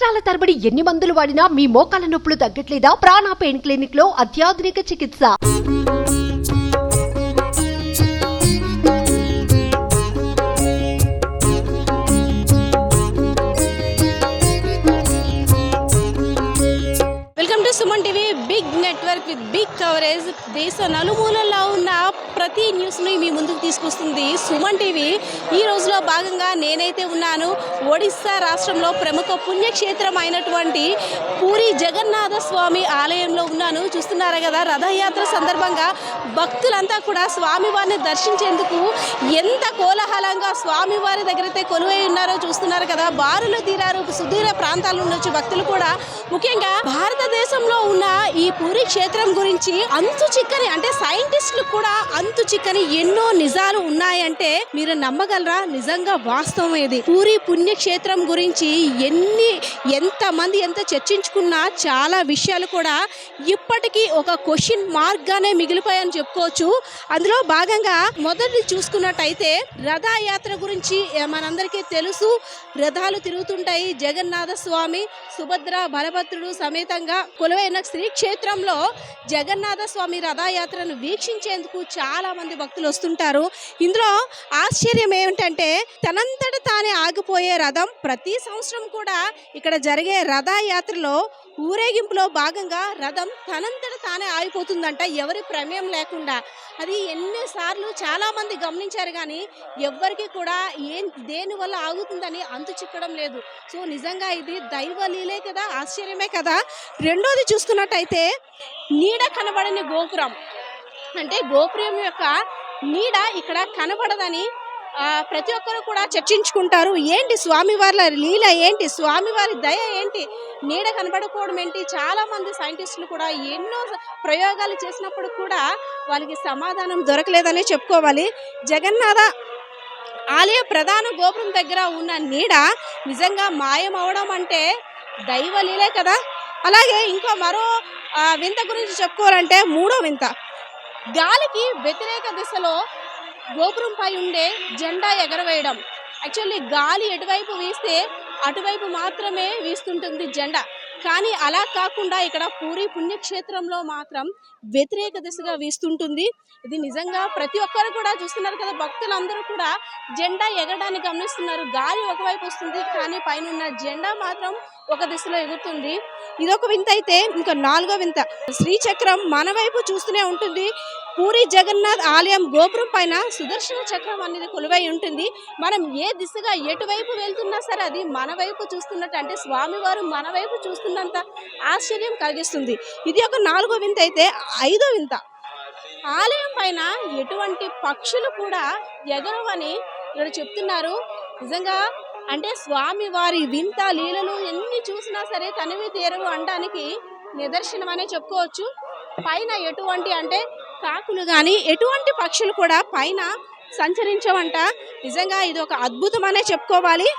సంవత్సరాల తరబడి ఎన్ని మందులు వాడినా మీ మోకాల నొప్పులు తగ్గట్లేదా? ప్రాణ పెయిన్ క్లినిక్ లో అత్యాధునిక చికిత్స. Welcome to Suman TV. Big network with big coverage. దేశ నలుమూలల్లో ఉన్న ప్రతి న్యూస్ని మీ ముందుకు తీసుకొస్తుంది సుమన్ టీవీ. ఈ రోజులో భాగంగా నేనైతే ఉన్నాను ఒడిస్సా రాష్ట్రంలో ప్రముఖ పుణ్యక్షేత్రం అయినటువంటి పూరి జగన్నాథ స్వామి ఆలయంలో ఉన్నాను. చూస్తున్నారా కదా, రథయాత్ర సందర్భంగా భక్తులంతా కూడా స్వామివారిని దర్శించేందుకు ఎంత కోలాహలంగా స్వామివారి దగ్గరైతే కొలువై ఉన్నారో చూస్తున్నారు కదా. బారులు తీరారు, సుదూర ప్రాంతాల నుండి వచ్చి భక్తులు కూడా. ముఖ్యంగా భారతదేశంలో ఉన్న ఈ పూరి క్షేత్రం గురించి అంతు చిక్కని, అంటే సైంటిస్టులు కూడా అంతు చిక్కని ఎన్నో నిజాలు ఉన్నాయంటే మీరు నమ్మగలరా? నిజంగా వాస్తవం ఇది. పూరి పుణ్యక్షేత్రం గురించి ఎంతమంది ఎంత చర్చించుకున్నా చాలా విషయాలు కూడా ఇప్పటికీ ఒక క్వశ్చన్ మార్క్ గానే మిగిలిపోయాయని చెప్పుకోవచ్చు. అందులో భాగంగా మొదటి చూసుకున్నట్టయితే రథయాత్ర గురించి మనందరికీ తెలుసు. రథాలు తిరుగుతుంటాయి. జగన్నాథ స్వామి, సుభద్ర, బలభద్రుడు సమేతంగా కొలువైన శ్రీక్షేత్రంలో జగన్నాథ స్వామి రథయాత్రను వీక్షించేందుకు చాలా మంది భక్తులు వస్తుంటారు. ఇందులో ఆశ్చర్యం ఏమిటంటే తనంతట తానే ఆగిపోయే రథం ప్రతి సంవత్సరం కూడా ఇక్కడ జరిగే రథయాత్రలో ఊరేగింపులో భాగంగా రథం తనంతట తానే ఆగిపోతుందంట, ఎవరి ప్రమేయం లేకుండా. అది ఎన్నిసార్లు చాలా మంది గమనించారు కానీ ఎవ్వరికి కూడా దేని వల్ల ఆగుతుందని అంతు చిక్కడం లేదు. సో నిజంగా ఇది దైవలీలే కదా, ఆశ్చర్యమే కదా. రెండోది చూసుకున్నట్టయితే నీడ కనబడని గోపురం, అంటే గోపురం యొక్క నీడ ఇక్కడ కనబడదని ప్రతి ఒక్కరు కూడా చర్చించుకుంటారు. ఏంటి స్వామివారి లీల, ఏంటి స్వామివారి దయ, ఏంటి నీడ కనబడకపోవడం ఏంటి? చాలా మంది సైంటిస్టులు కూడా ఎన్నో ప్రయోగాలు చేసినప్పుడు కూడా వాళ్ళకి సమాధానం దొరకలేదనే చెప్పుకోవాలి. జగన్నాథ ఆలయ ప్రధాన గోపురం దగ్గర ఉన్న నీడ నిజంగా మాయమవడం అంటే దైవలీలే కదా. అలాగే ఇంకో మరో వింత గురించి చెప్పుకోవాలంటే మూడో వింత, గాలికి వ్యతిరేక దిశలో గోపురంపై ఉండే జెండా ఎగరవేయడం. యాక్చువల్లీ గాలి ఎటువైపు వీస్తే అటువైపు మాత్రమే వీస్తుంటుంది జెండా, కానీ అలా కాకుండా ఇక్కడ పూరి పుణ్యక్షేత్రంలో మాత్రం వ్యతిరేక దిశగా వీస్తుంటుంది. ఇది నిజంగా ప్రతి ఒక్కరు కూడా చూస్తున్నారు కదా, భక్తులందరూ కూడా జెండా ఎగరడాన్ని గమనిస్తున్నారు. గాలి ఒకవైపు వస్తుంది కానీ పైన ఉన్న జెండా మాత్రం ఒక దిశలో ఎగురుతుంది. ఇదొక వింత. అయితే ఇంకా నాలుగో వింత, శ్రీచక్రం మన వైపు చూస్తూనే ఉంటుంది. పూరి జగన్నాథ్ ఆలయం గోపురం పైన సుదర్శన చక్రం అనేది కొలువై ఉంటుంది. మనం ఏ దిశగా ఎటువైపు వెళ్తున్నా సరే అది మన వైపు చూస్తున్నట్టు, అంటే స్వామివారు మన వైపు చూస్తున్నంత ఆశ్చర్యం కలిగిస్తుంది. ఇది ఒక నాలుగో వింత. అయితే ఐదో వింత, ఆలయం పైన ఎటువంటి పక్షులు కూడా ఎగరవని ఇక్కడ చెప్తున్నారు. నిజంగా అంటే స్వామివారి వింత లీలలు ఎన్ని చూసినా సరే తనివి తీరవు అనడానికి నిదర్శనం అనే చెప్పుకోవచ్చు. పైన ఎటువంటి, అంటే కాకులు కానీ ఎటువంటి పక్షులు కూడా పైన సంచరించవంట. నిజంగా ఇది ఒక అద్భుతం అనే చెప్పుకోవాలి.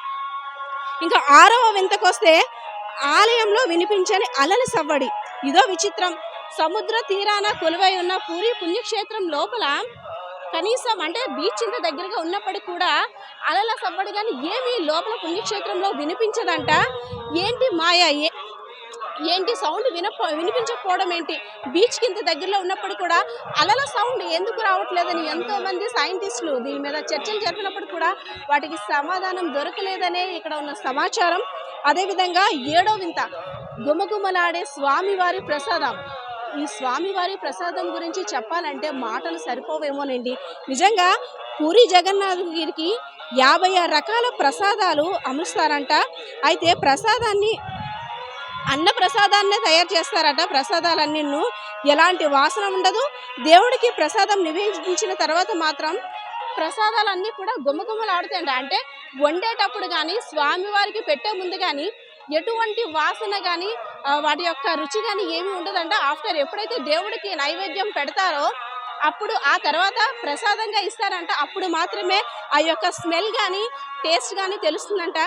ఇంకా ఆరవ వింతకొస్తే ఆలయంలో వినిపించని అలల సవ్వడి. ఇదో విచిత్రం. సముద్ర తీరాన కొలువై ఉన్న పూరి పుణ్యక్షేత్రం లోపల కనీసం, అంటే బీచ్ ఇంత దగ్గరగా ఉన్నప్పటికీ కూడా అలల సవ్వడి కానీ ఏమీ లోపల పుణ్యక్షేత్రంలో వినిపించదంట. ఏంటి మాయ, ఏంటి సౌండ్ వినిపించకపోవడం ఏంటి? బీచ్కి ఇంత దగ్గరలో ఉన్నప్పుడు కూడా అలల సౌండ్ ఎందుకు రావట్లేదని ఎంతో మంది సైంటిస్టులు దీని మీద చర్చలు జరిపినప్పుడు కూడా వాటికి సమాధానం దొరకలేదనే ఇక్కడ ఉన్న సమాచారం. అదేవిధంగా ఏడో వింత, గుమగుమలాడే స్వామివారి ప్రసాదం. ఈ స్వామివారి ప్రసాదం గురించి చెప్పాలంటే మాటలు సరిపోవేమోనండి. నిజంగా పూరి జగన్నాథగిరికి 50 రకాల ప్రసాదాలు అమరుస్తారంట. అయితే ప్రసాదాన్ని అన్న ప్రసాదాన్నే తయారు చేస్తారట. ప్రసాదాలన్నీ ఎలాంటి వాసన ఉండదు. దేవుడికి ప్రసాదం నివేదించిన తర్వాత మాత్రం ప్రసాదాలన్నీ కూడా గుమగుమలాడుతాయంట. అంటే వండేటప్పుడు కానీ స్వామివారికి పెట్టే ముందు కానీ ఎటువంటి వాసన కానీ వాటి యొక్క రుచి కానీ ఏమీ ఉండదంట. ఆఫ్టర్ ఎప్పుడైతే దేవుడికి నైవేద్యం పెడతారో అప్పుడు ఆ తర్వాత ప్రసాదంగా ఇస్తారంట. అప్పుడు మాత్రమే ఆ యొక్క స్మెల్ కానీ టేస్ట్ కానీ తెలుస్తుందంట.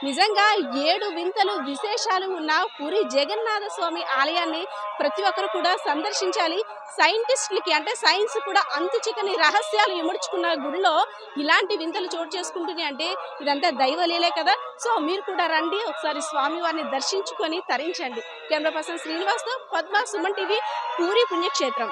నిజంగా 7 వింతలు విశేషాలు ఉన్న పూరి జగన్నాథ స్వామి ఆలయాన్ని ప్రతి ఒక్కరు కూడా సందర్శించాలి. సైంటిస్టులకి అంటే సైన్స్ కూడా అంతు చిక్కని రహస్యాలు ఇముడ్చుకున్న గుడిలో ఇలాంటి వింతలు చోటు చేసుకుంటున్నాయి అంటే ఇదంతా దైవలీలే కదా. సో మీరు కూడా రండి, ఒకసారి స్వామివారిని దర్శించుకొని తరించండి. కెమెరా పర్సన్ శ్రీనివాస్తో పద్మ, సుమన్ టీవీ, పూరి పుణ్యక్షేత్రం.